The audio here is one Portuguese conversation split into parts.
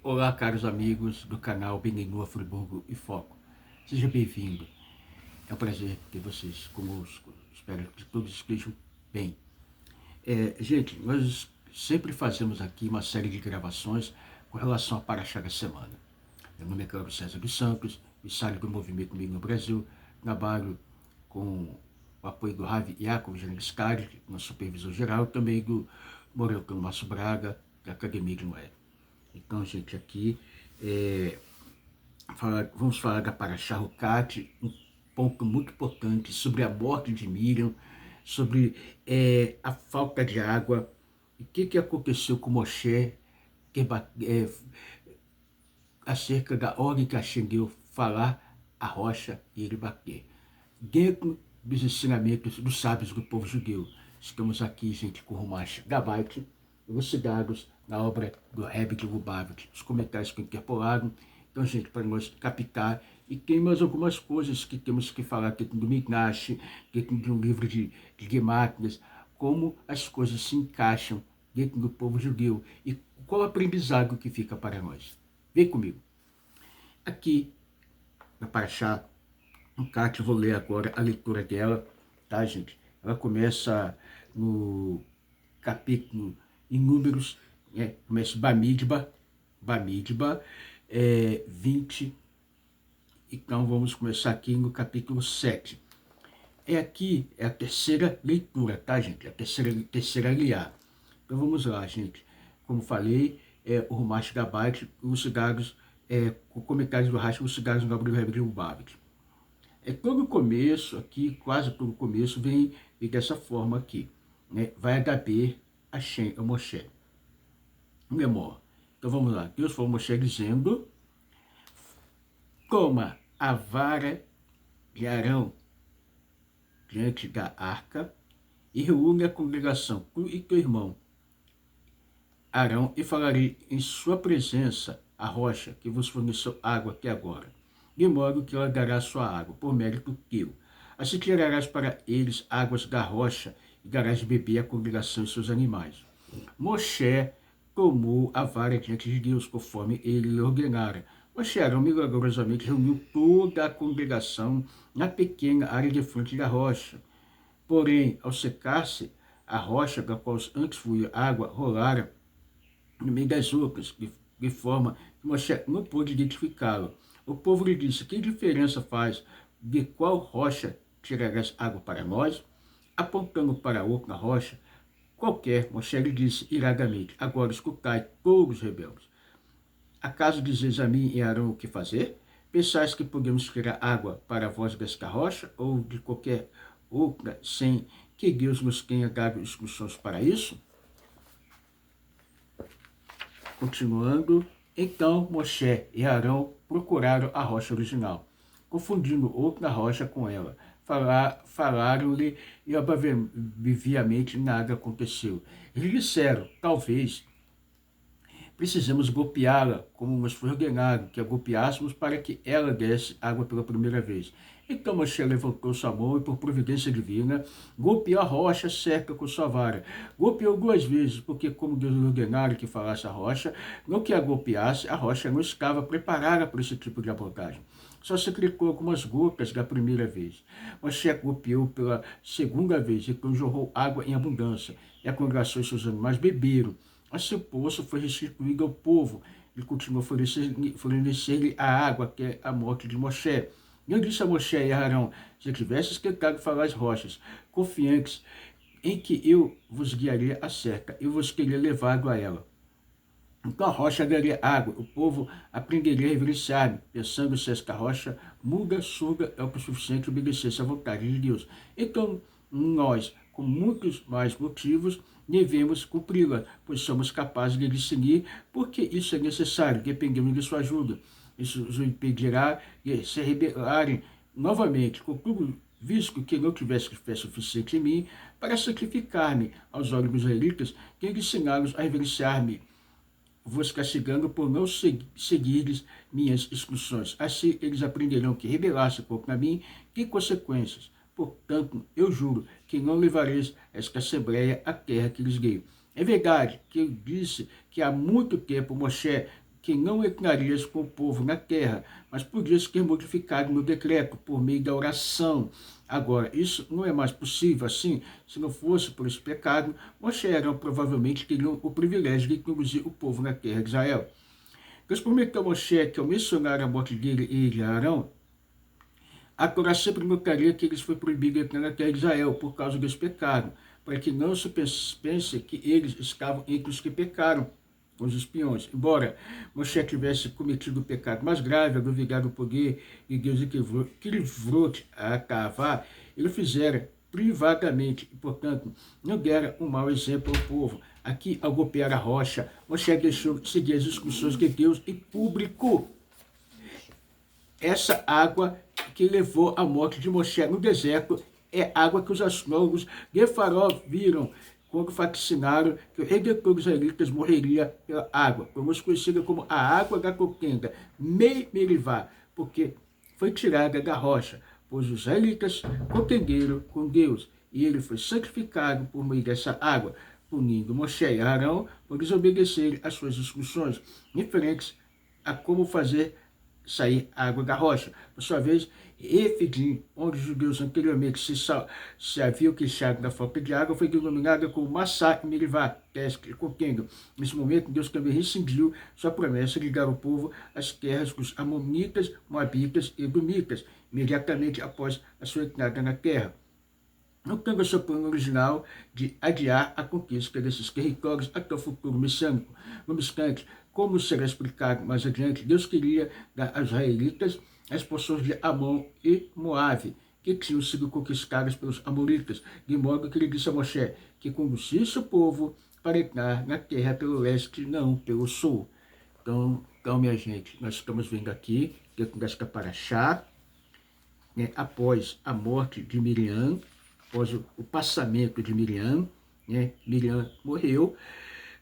Olá, caros amigos do canal Beninu, Friburgo e Foco. Seja bem-vindo. É um prazer ter vocês conosco. Espero que todos estejam bem. Gente, nós sempre fazemos aqui uma série de gravações com relação a Paraxá da semana. Meu nome é Carlos César dos Santos, emissário do Movimento Negro no Brasil. Trabalho com o apoio do Ravi Yaakov Janeskari, nosso supervisor geral, também do Morelcano Márcio Braga, da Academia de Noé. Então, gente, aqui vamos falar da Paraxá Hukat, um ponto muito importante sobre a morte de Miriam, sobre a falta de água, o que aconteceu com Moshe, acerca da hora que Hashem deu falar a rocha e ele bater. Dentro dos ensinamentos dos sábios do povo judeu, estamos aqui, gente, com o Rumash Gabait, elucidados na obra do Rebbe de Lubavitch, os comentários que interpolaram. Então, gente, para nós captar, e tem mais algumas coisas que temos que falar dentro do Mignash, dentro de um livro de Gemátrias, como as coisas se encaixam dentro do povo judeu e qual o aprendizado que fica para nós. Vem comigo. Aqui, na Paraxá Hukat, eu vou ler agora a leitura dela, tá, gente? Ela começa no capítulo, em números, começa Bamidba, 20. Então, vamos começar aqui no capítulo 7. Aqui é a terceira leitura, tá, gente? A terceira liá. Então, vamos lá, gente. Como falei, o Rumash Gabait, os cigarros, com comentários do Rashi, os cigarros no obra do Rebbe de Lubavitch. Todo o começo aqui, quase todo o começo, vem dessa forma aqui. Né? Vai agaber Hashem, a Moshe. Memória. Então vamos lá. Deus falou a Moshe dizendo: toma a vara de Arão diante da arca e reúne a congregação, tu e teu irmão Arão, e falarei em sua presença a rocha que vos forneceu água até agora, de modo que ela dará sua água, por mérito teu. Assim tirarás para eles águas da rocha e darás de beber à congregação e seus animais. Moshe tomou a vara diante de Deus, conforme ele lhe ordenara. Moshe e Arão milagrosamente reuniu toda a congregação na pequena área de frente da rocha. Porém, ao secar-se, a rocha da qual antes fluía água rolara no meio das outras, de forma que Moshe não pôde identificá-lo. O povo lhe disse: que diferença faz de qual rocha tirarás água para nós? Apontando para outra rocha qualquer, Moshe lhe disse iradamente: agora escutai todos os rebeldes. Acaso dizeis a mim e a Arão o que fazer? Pensais que podemos tirar água para vós desta rocha ou de qualquer outra sem que Deus nos tenha dado instruções para isso? Continuando, então Moshe e Arão procuraram a rocha original, confundindo outra rocha com ela. Falaram-lhe e obviamente nada aconteceu. Eles disseram: talvez precisamos golpeá-la, como nos foi ordenado, que a golpeássemos para que ela desse água pela primeira vez. Então Moshe levantou sua mão e, por providência divina, golpeou a rocha seca com sua vara. Golpeou 2 vezes, porque, como Deus lhe ordenara que falasse a rocha, não que a golpeasse, a rocha não estava preparada para esse tipo de abordagem. Só se clicou algumas gotas da primeira vez. Moshe golpeou pela segunda vez, e então jorrou água em abundância, e a congregação e seus animais beberam. Assim o poço foi restituído ao povo e continuou a fornecer-lhe a água até a morte de Moshe. Eu disse a Moshe e a Arão: se tivesses tentado falar as rochas, confiantes em que eu vos guiaria a cerca, eu vos teria levado a ela. Então a rocha daria água, o povo aprenderia a reverenciar-me, pensando se esta rocha muda, surda, é o suficiente obedecesse à vontade de Deus. Então nós, com muitos mais motivos, devemos cumpri-la, pois somos capazes de discernir, porque isso é necessário, dependemos de sua ajuda. Isso os impedirá de se rebelarem novamente. Contudo, visto que não tivesse fé suficiente em mim para sacrificar-me aos olhos dos israelitas, tenho de ensiná-los a reverenciar-me, vos castigando por não seguires minhas instruções. Assim eles aprenderão que rebelar-se contra mim tem consequências. Portanto, eu juro que não levareis esta assembleia à terra que lhes dei. É verdade que eu disse que há muito tempo Moshe que não entrarias com o povo na terra, mas podias ter modificado meu decreto por meio da oração. Agora, isso não é mais possível assim. Se não fosse por esse pecado, Moshe e Arão provavelmente teriam o privilégio de conduzir o povo na terra de Israel. Deus prometeu a Moshe que ao mencionar a morte dele e de Arão, a Torá sempre notaria que eles foi proibido de entrar na terra de Israel por causa desse pecado, para que não se pense que eles estavam entre os que pecaram, os espiões. Embora Moshe tivesse cometido o pecado mais grave, a duvidar do poder de Deus que livrou a cavar, ele fizera privadamente e, portanto, não dera um mau exemplo ao povo. Aqui, ao golpear a rocha, Moshe deixou de seguir as instruções de Deus em público. Essa água que levou à morte de Moshe no deserto é água que os astrólogos de Faraó viram quando vaticinaram que o redentor dos israelitas morreria pela água, como conhecida como a água da contenda, Merivá, porque foi tirada da rocha, pois os israelitas contenderam com Deus, e ele foi santificado por meio dessa água, punindo Moshe e Arão por desobedecerem às suas instruções, referentes a como fazer sair água da rocha. Por sua vez, Refidim, onde os judeus anteriormente se haviam queixado da falta de água, foi denominada como Massá e Merivá, que contendo. Nesse momento, Deus também rescindiu sua promessa de dar ao povo as terras dos Amonitas, Moabitas e Edomitas, imediatamente após a sua entrada na terra. Não tendo o seu plano original de adiar a conquista desses territórios até o futuro messiânico. No obstante, como será explicado mais adiante, Deus queria dar aos israelitas as porções de Amon e Moabe, que tinham sido conquistadas pelos amoritas, de modo que ele disse a Moshe que conduzisse o povo para entrar na terra pelo leste, não pelo sul. Então minha gente, nós estamos vendo aqui, dentro desta paraxá, né, após a morte de Miriam, após o passamento de Miriam, né, Miriam morreu,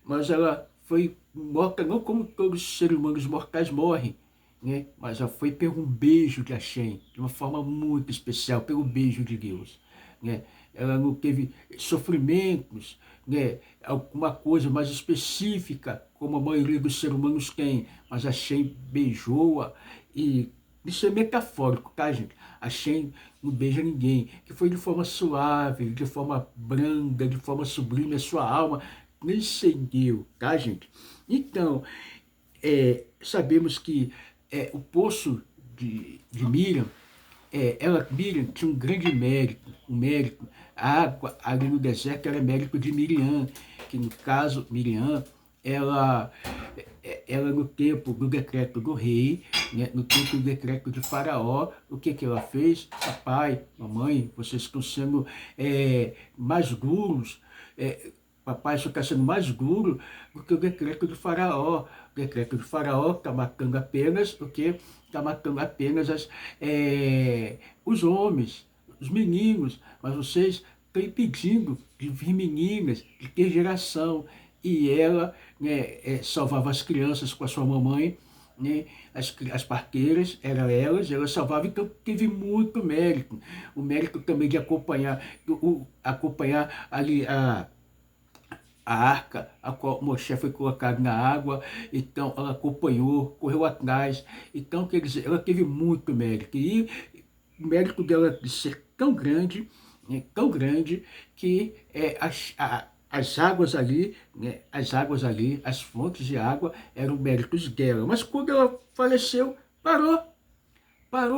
mas ela foi morta não como todos os seres humanos mortais morrem, né, mas ela foi pelo beijo de Hashem, de uma forma muito especial, pelo beijo de Deus. Né. Ela não teve sofrimentos, né, alguma coisa mais específica, como a maioria dos seres humanos tem, mas Hashem beijou-a e isso é metafórico, tá, gente? Hashem não beija ninguém, que foi de forma suave, de forma branda, de forma sublime, a sua alma nem cedeu, tá, gente? Então, sabemos que o poço de Miriam, Miriam tinha um grande mérito, a água ali no deserto era mérito de Miriam, que no caso, Miriam, ela no tempo do decreto do rei, né, no tempo do decreto de Faraó, o que ela fez? Papai, mamãe, vocês estão sendo mais duros, papai só está sendo mais duro do que o decreto de Faraó. O decreto de Faraó está matando apenas o que? Está matando apenas os homens, os meninos, mas vocês estão impedindo de vir meninas, de ter geração. E ela, né, salvava as crianças com a sua mamãe, né, as parteiras, eram elas, ela salvava, então teve muito mérito. O mérito também de acompanhar ali a arca, a qual Moshe foi colocado na água, então ela acompanhou, correu atrás, então quer dizer, ela teve muito mérito, e o mérito dela de ser tão grande, né, que as águas ali, né, as fontes de água eram méritos dela, mas quando ela faleceu, parou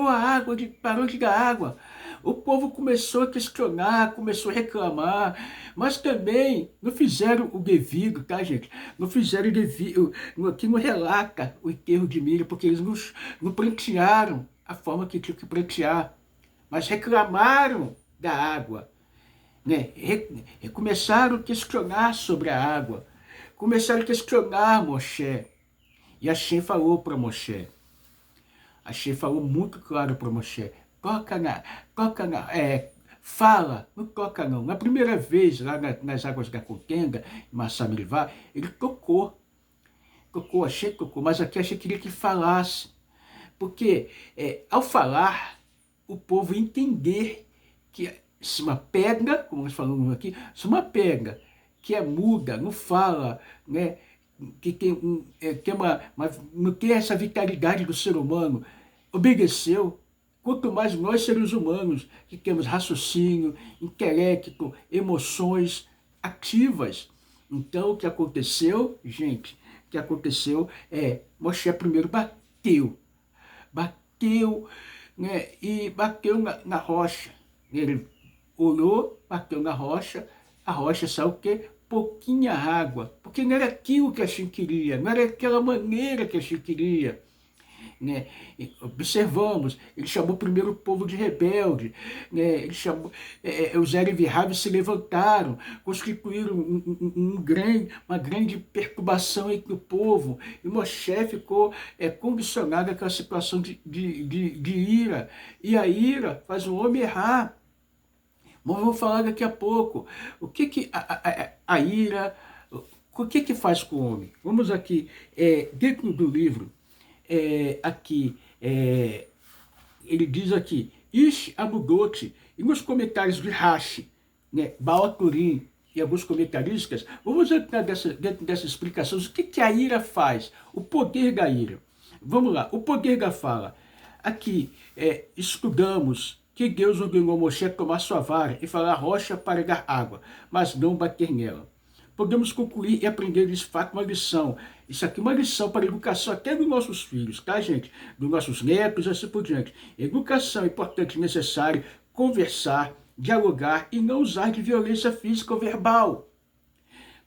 a água, parou de dar água. O povo começou a questionar, começou a reclamar, mas também não fizeram o devido, tá, gente? Não fizeram o devido, aqui não relata o enterro de Miriam, porque eles não prantearam a forma que tinham que prantear, mas reclamaram da água, né? Começaram a questionar sobre a água, começaram a questionar Moshe, e Hashem falou para Moshe, Hashem falou muito claro para Moshe, fala, não toca não. Na primeira vez, lá nas águas da contenda, em Massá Merivá, ele tocou, Hashem tocou, mas aqui Hashem queria que falasse, porque ao falar, o povo entender que se uma pedra, como nós falamos aqui, se uma pedra que é muda, não fala, né, que tem, não tem essa vitalidade do ser humano, obedeceu. Quanto mais nós, seres humanos, que temos raciocínio, intelecto, emoções ativas. Então, o que aconteceu, gente, o que aconteceu Moshe primeiro bateu, né, e bateu na rocha. Ele olhou, bateu na rocha, a rocha saiu o quê? Pouquinha água, porque não era aquilo que a gente queria, não era aquela maneira que a gente queria. Né? Observamos, ele chamou primeiro o povo de rebelde, né? Ele chamou, os Ereviraves se levantaram, constituíram uma grande perturbação entre o povo, e Moshe ficou condicionado àquela situação de ira, e a ira faz o homem errar. Mas vamos falar daqui a pouco, o que a ira, o que faz com o homem? Vamos aqui, dentro do livro, ele diz aqui, Ish Amudote, e nos comentários de Rashi, né, Baal Turim e alguns comentaristas, vamos entrar dentro dessas explicações, o que a ira faz, o poder da ira. Vamos lá, o poder da fala. Aqui, estudamos que Deus ordenou a Moshe tomar sua vara e falar rocha para dar água, mas não bater nela. Podemos concluir e aprender desse fato uma lição. Isso aqui é uma lição para a educação até dos nossos filhos, tá, gente? Dos nossos netos, assim por diante. Educação é importante e necessária, conversar, dialogar e não usar de violência física ou verbal.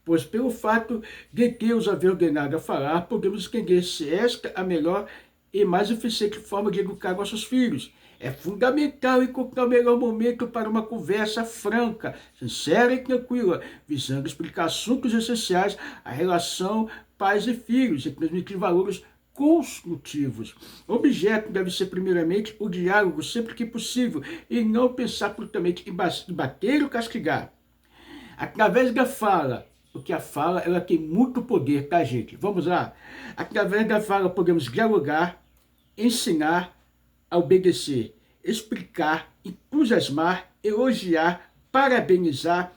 Pois pelo fato de Deus haver ordenado a falar, podemos entender se esta é a melhor e mais eficiente forma de educar nossos filhos. É fundamental encontrar o melhor momento para uma conversa franca, sincera e tranquila, visando explicar assuntos essenciais à relação pais e filhos e transmitir valores construtivos. O objeto deve ser primeiramente o diálogo sempre que possível e não pensar absolutamente em bater ou castigar. Através da fala, porque a fala ela tem muito poder, tá, gente? Vamos lá? Através da fala podemos dialogar, ensinar, a obedecer, explicar, entusiasmar, elogiar, parabenizar,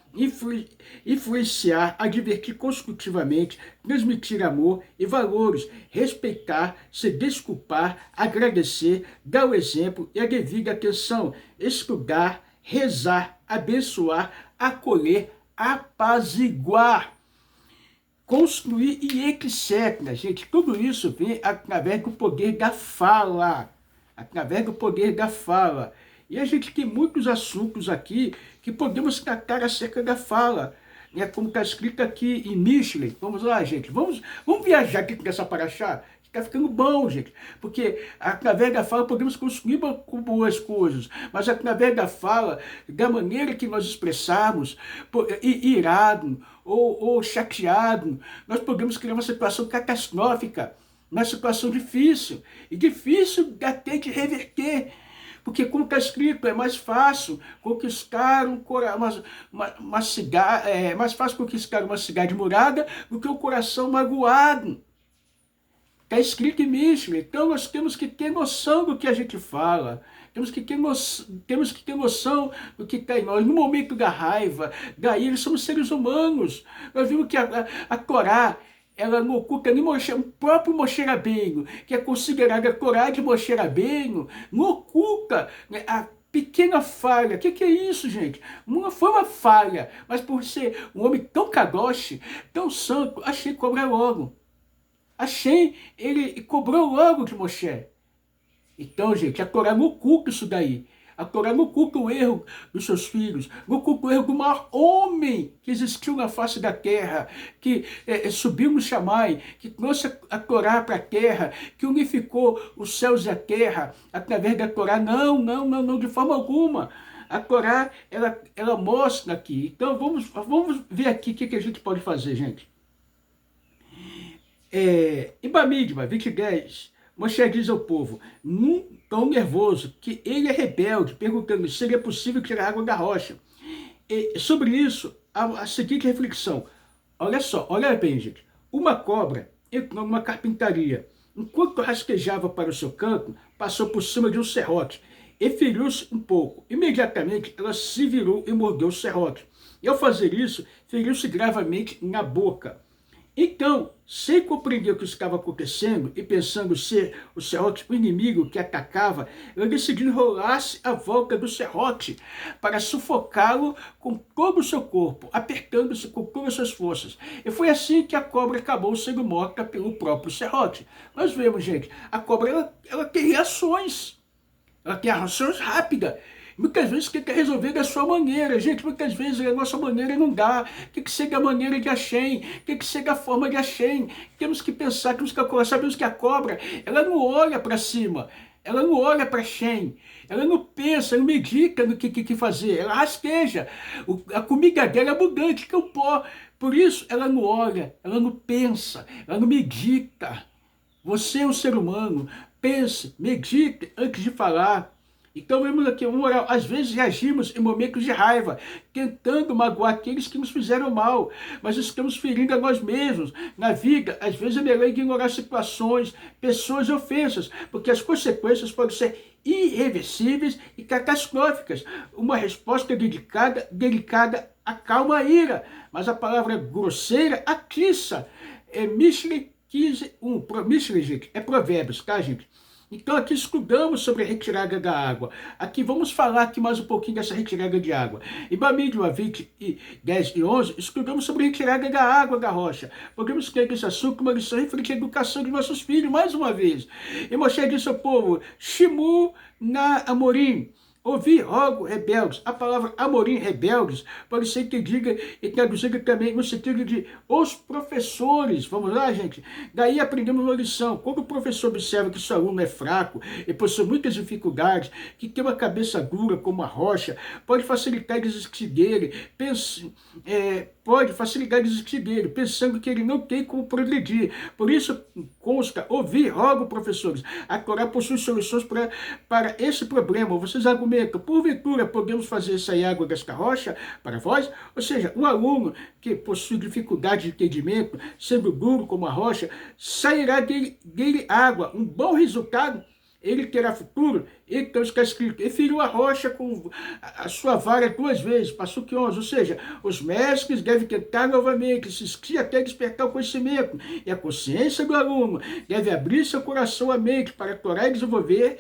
influenciar, advertir construtivamente, transmitir amor e valores, respeitar, se desculpar, agradecer, dar o exemplo e a devida atenção, estudar, rezar, abençoar, acolher, apaziguar, construir e etc. Gente, tudo isso vem através do poder da fala. Através do poder da fala. E a gente tem muitos assuntos aqui que podemos tratar acerca da fala. Né? Como está escrito aqui em Mishlei. Vamos lá, gente. Vamos viajar aqui nessa paraxá. Está ficando bom, gente. Porque através da fala podemos construir boas coisas. Mas através da fala, da maneira que nós expressarmos, irado ou chateado, nós podemos criar uma situação catastrófica, uma situação difícil. E difícil até de reverter. Porque, como está escrito, é mais fácil conquistar uma cidade murada do que um coração magoado. Está escrito em Mishlei. Então nós temos que ter noção do que a gente fala. Temos que ter noção do que está em nós. No momento da raiva, da ira, somos seres humanos. Nós vimos que a Torá, ela não oculta nem o próprio Moshe Rabbeinu, que é considerada a Torá de Moshe Rabbeinu, não oculta, né, a pequena falha. O que é isso, gente? Não foi uma falha, mas por ser um homem tão kadosh, tão santo, achei cobrar logo. Ele cobrou logo de Moshe. Então, gente, a Torá não oculta isso daí. A Torá não oculta o erro dos seus filhos, não oculta o erro do maior homem que existiu na face da terra, que subiu no Shammai, que trouxe a Torá para a terra, que unificou os céus e a terra através da Torá. Não, de forma alguma. A Torá, ela mostra aqui. Então, vamos ver aqui o que a gente pode fazer, gente. Em Bamidbar, 20:10, Moshe diz ao povo, tão nervoso, que ele é rebelde, perguntando se seria possível tirar água da rocha. E sobre isso, a seguinte reflexão. Olha só, olha bem, gente. Uma cobra entrou numa carpintaria. Enquanto rasquejava para o seu canto, passou por cima de um serrote e feriu-se um pouco. Imediatamente, ela se virou e mordeu o serrote. E ao fazer isso, feriu-se gravemente na boca. Então, sem compreender o que estava acontecendo e pensando ser o serrote o inimigo que atacava, ela decidiu enrolar-se à volta do serrote para sufocá-lo com todo o seu corpo, apertando-se com todas as suas forças. E foi assim que a cobra acabou sendo morta pelo próprio serrote. Nós vemos, gente, a cobra ela tem reações. Ela tem reações rápidas. Muitas vezes quer resolver da sua maneira. Gente, muitas vezes a nossa maneira não dá. Tem que ser da maneira de Hashem. Tem que ser da forma de Hashem. Temos que pensar, temos que acordar. Sabemos que a cobra, ela não olha para cima. Ela não olha para Hashem. Ela não pensa, não medita no que fazer. Ela rasteja. A comida dela é abundante, que é o pó. Por isso, ela não olha, ela não pensa, ela não medita. Você é um ser humano. Pense, medite antes de falar. Então vemos aqui, às vezes reagimos em momentos de raiva, tentando magoar aqueles que nos fizeram mal, mas estamos ferindo a nós mesmos. Na vida, às vezes é melhor ignorar situações, pessoas e ofensas, porque as consequências podem ser irreversíveis e catastróficas. Uma resposta delicada acalma a ira, mas a palavra grosseira atiça. Mishli 15:1. Mishli, gente, é provérbios, tá, gente? Então aqui estudamos sobre a retirada da água. Aqui vamos falar aqui mais um pouquinho dessa retirada de água. Em Bamídia 20:10 e 11, estudamos sobre a retirada da água da rocha. Podemos ter esse assunto uma lição referente à educação de nossos filhos, mais uma vez. E Moshe disse ao povo, Shimu na Amorim. Ouvi, rogo, rebeldes. A palavra amorim, rebeldes, pode ser entendida e traduzida também no sentido de os professores. Vamos lá, gente? Daí aprendemos uma lição. Quando o professor observa que seu aluno é fraco e possui muitas dificuldades, que tem uma cabeça dura como a rocha, pode facilitar a desistir dele. Pode facilitar a desistir dele, pensando que ele não tem como progredir. Por isso, consta, ouvir, rogo, professores. A Torá possui soluções para esse problema. Vocês argumentam, porventura, podemos fazer essa água desta rocha para vós? Ou seja, um aluno que possui dificuldade de entendimento, sendo duro como a rocha, sairá dele água. Um bom resultado, ele terá futuro. Então está escrito, e feriu a rocha com a sua vara 2 vezes, passou que 11. Ou seja, os mestres devem tentar novamente, insistir até despertar o conhecimento. E a consciência do aluno deve abrir seu coração à mente para a Torá e desenvolver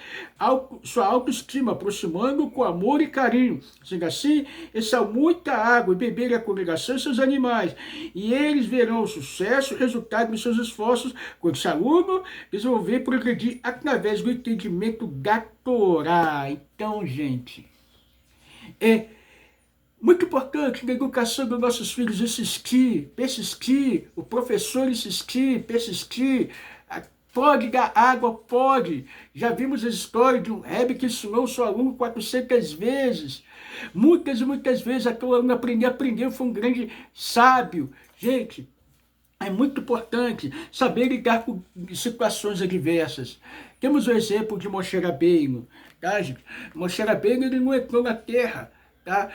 sua autoestima, aproximando com amor e carinho. Sendo assim, exal muita água e beber a congregação e seus animais. E eles verão o sucesso e resultado de seus esforços quando esse aluno desenvolver e progredir através do entendimento da Torá. Então, gente, é muito importante na educação dos nossos filhos persistir, o professor insistir, persistir. Pode dar água, pode. Já vimos a história de um Rebbe que ensinou o seu aluno 400 vezes. Muitas e muitas vezes aquele aluno aprendeu, foi um grande sábio. Gente, é muito importante saber lidar com situações adversas. Temos o exemplo de Moshe Rabbeinu, tá, gente? Moshe Rabbeinu, ele não entrou na terra, tá?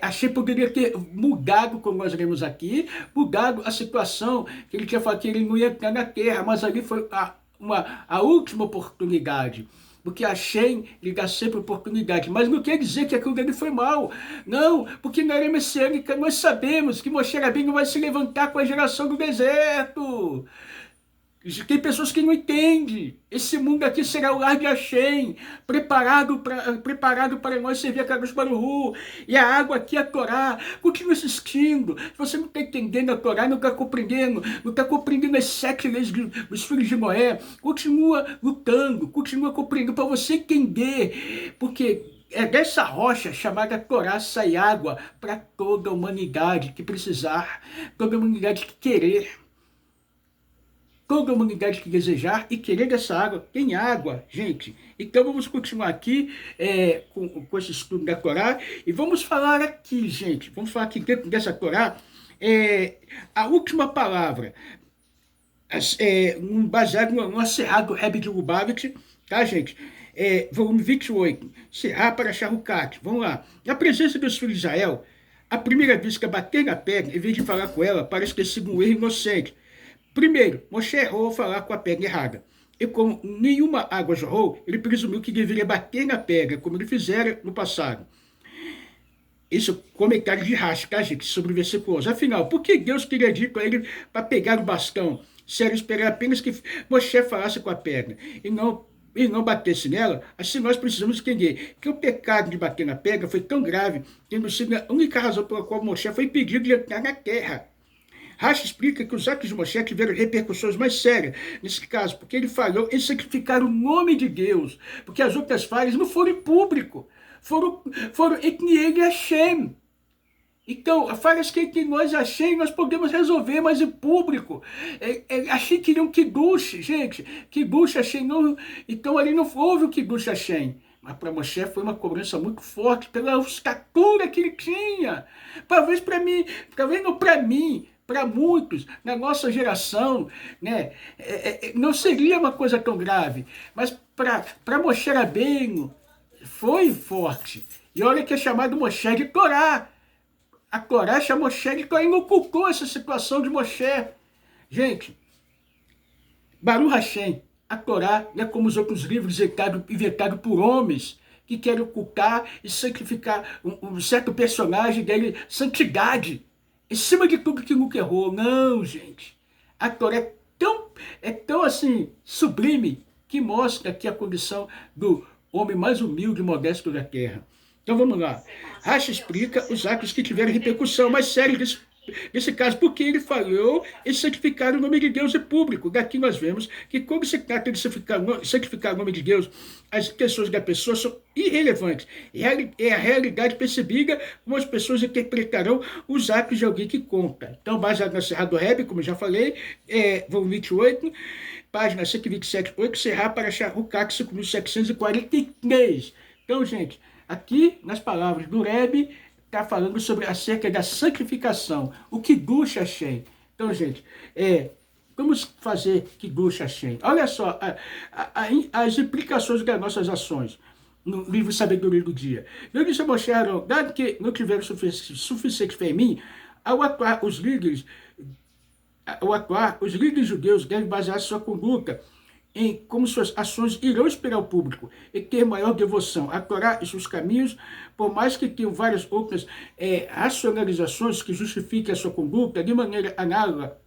Achei que poderia ter mudado, como nós lemos aqui, mudado a situação, que ele tinha falado que ele não ia entrar na terra, mas ali foi a última oportunidade. Porque a Hashem lhe dá sempre oportunidade. Mas não quer dizer que aquilo dele foi mal. Não, porque na era messiânica nós sabemos que Moshe Rabbeinu vai se levantar com a geração do deserto. Tem pessoas que não entendem. Esse mundo aqui será o lar de Hashem, preparado para nós servir a Kadosh Baruch Hu. E a água aqui é a Torá. Continua assistindo. Se você não está entendendo a Torá, não está compreendendo as 7 leis dos filhos de Noé, continua lutando, continua compreendendo para você entender. Porque é dessa rocha chamada Torá sai água para toda a humanidade que precisar, toda a humanidade que querer. Toda a humanidade que desejar e querer dessa água, tem água, gente. Então vamos continuar aqui com esse estudo da Torá. E vamos falar aqui, gente. Vamos falar aqui dentro dessa Torá. A última palavra, baseado no Será do Rebbe de Lubavitch, tá, gente? Volume 28. Será para Sharukat. Vamos lá. Na presença dos filhos de Israel, a primeira vez que bater na pedra, em vez de falar com ela, parece ter sido um erro inocente. Primeiro, Moshe errou ao falar com a pedra errada. E como nenhuma água jorrou, ele presumiu que deveria bater na pedra, como ele fizera no passado. Isso, comentário de Rashi, tá, gente? Sobre o versículo 11. Afinal, por que Deus queria dir para ele para pegar o bastão? Se era esperar apenas que Moshe falasse com a pedra e não batesse nela, assim nós precisamos entender que o pecado de bater na pedra foi tão grave, tendo sido a única razão pela qual Moshe foi impedido de entrar na terra. Rashi explica que os atos de Moshe tiveram repercussões mais sérias nesse caso, porque ele falhou em sacrificar o nome de Deus, porque as outras falhas não foram em público, foram entre ele e Hashem. Então, falhas que entre nós e Hashem nós podemos resolver, mas em público. Hashem queria um kiddush, gente, kiddush Hashem não... Então ali não houve o kiddush Hashem. Mas para Moshe foi uma cobrança muito forte pela estatura que ele tinha. Talvez para mim, talvez não para mim, para muitos, na nossa geração, né, não seria uma coisa tão grave. Mas para Moshe Rabbeinu foi forte. E olha que é chamado Moshe de Torá. A Torá chamou Moshe de Torá e não ocultou essa situação de Moshe. Gente, Baruch Hashem, a Torá não é como os outros livros inventados por homens que querem ocultar e sacrificar um certo personagem dele, santidade, em cima de tudo que nunca errou. Não, gente. A Torá é tão assim, sublime, que mostra aqui a condição do homem mais humilde e modesto da terra. Então vamos lá. Rashi explica os atos que tiveram repercussão mais séria nesse caso, porque ele falhou em santificar o nome de Deus em público. Daqui nós vemos que quando se trata de santificar o nome de Deus, as intenções da pessoa são irrelevantes. É a realidade percebida como as pessoas interpretarão os atos de alguém que conta. Então, baseado na Serra do Rebbe, como eu já falei, volume 28, página 127, 8, Serra para Charrucac, 5743. Então, gente, aqui nas palavras do Rebbe, está falando acerca da santificação, o Kiddush Hashem. Então, gente, vamos fazer Kiddush Hashem. Olha só as implicações das nossas ações no livro Sabedoria do Dia. Eu disse a Moshe Aaron, dado que não tiveram suficiente fé em mim, ao atuar os líderes judeus devem basear sua conduta em como suas ações irão inspirar o público e ter maior devoção a Torá e seus caminhos, por mais que tenham várias outras racionalizações que justifiquem a sua conduta de maneira análoga.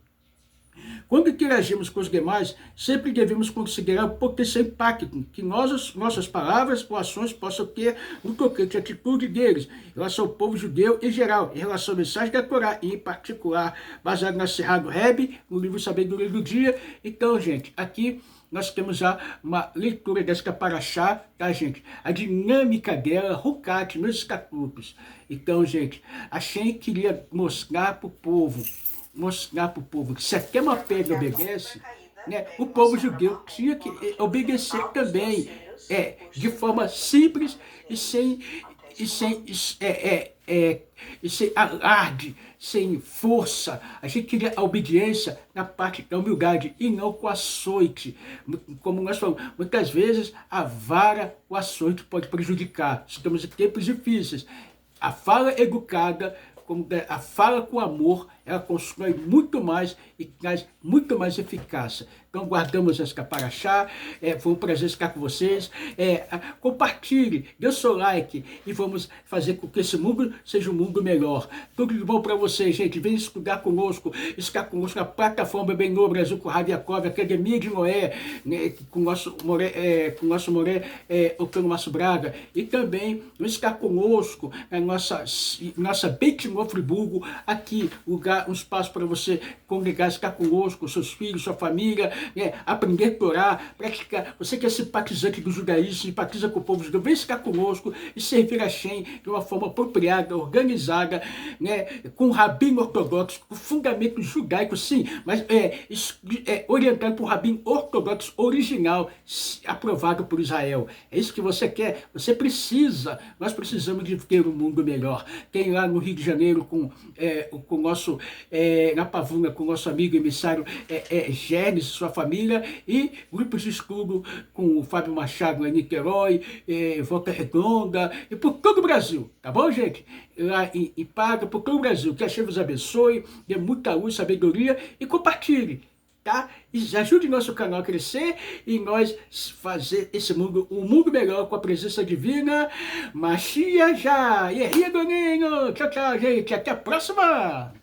Quando interagimos com os demais, sempre devemos considerar o potencial impacto que nossas palavras ou ações possam ter no tocante à atitude deles, em relação ao povo judeu em geral, em relação à mensagem da Torá, e em particular, baseado na Serra do Rebbe, no livro Sabedoria do Dia. Então, gente, aqui nós temos já uma leitura desta paraxá, tá, gente? A dinâmica dela, Rucat, nos estatutos. Então, gente, Hashem queria mostrar para o povo que se até uma pedra obedece, né, o povo judeu tinha que obedecer também, de forma simples e sem alarde, sem força. A gente queria a obediência na parte da humildade e não com açoite. Como nós falamos, muitas vezes a vara, o açoite pode prejudicar. Estamos em tempos difíceis. A fala educada, a fala com amor, ela constrói muito mais e traz muito mais eficácia. Então, guardamos essa paraxá, foi um prazer estar com vocês. Compartilhe, dê o seu like e vamos fazer com que esse mundo seja um mundo melhor. Tudo de bom para vocês, gente. Venha estudar conosco, estar conosco na plataforma Bem no Brasil com Rav Yaakov, Academia de Noé, né, com o nosso Moré, Octano Márcio Braga, e também estar conosco na nossa Beit no Friburgo, aqui, um espaço para você congregar, estar conosco, seus filhos, sua família, aprender a orar, praticar. Você que é simpatizante do judaísmo, simpatiza com o povo judeu, vem ficar conosco e servir a Hashem de uma forma apropriada, organizada, né, com o rabino ortodoxo, com fundamento judaico, sim, mas orientado por um rabino ortodoxo original, aprovado por Israel. É isso que você quer, você precisa, nós precisamos de ter um mundo melhor. Tem lá no Rio de Janeiro, com o nosso, na Pavuna, com o nosso amigo emissário Gênesis, sua família, e grupos de estudo com o Fábio Machado em Niterói, Volta Redonda, e por todo o Brasil, tá bom, gente? Lá paga por todo o Brasil. Que a Hashem vos abençoe, dê muita luz, sabedoria, e compartilhe. tá? E ajude nosso canal a crescer e nós fazer esse mundo um mundo melhor com a presença divina. Machia já! E aí, Doninho! Tchau, tchau, gente! Até a próxima!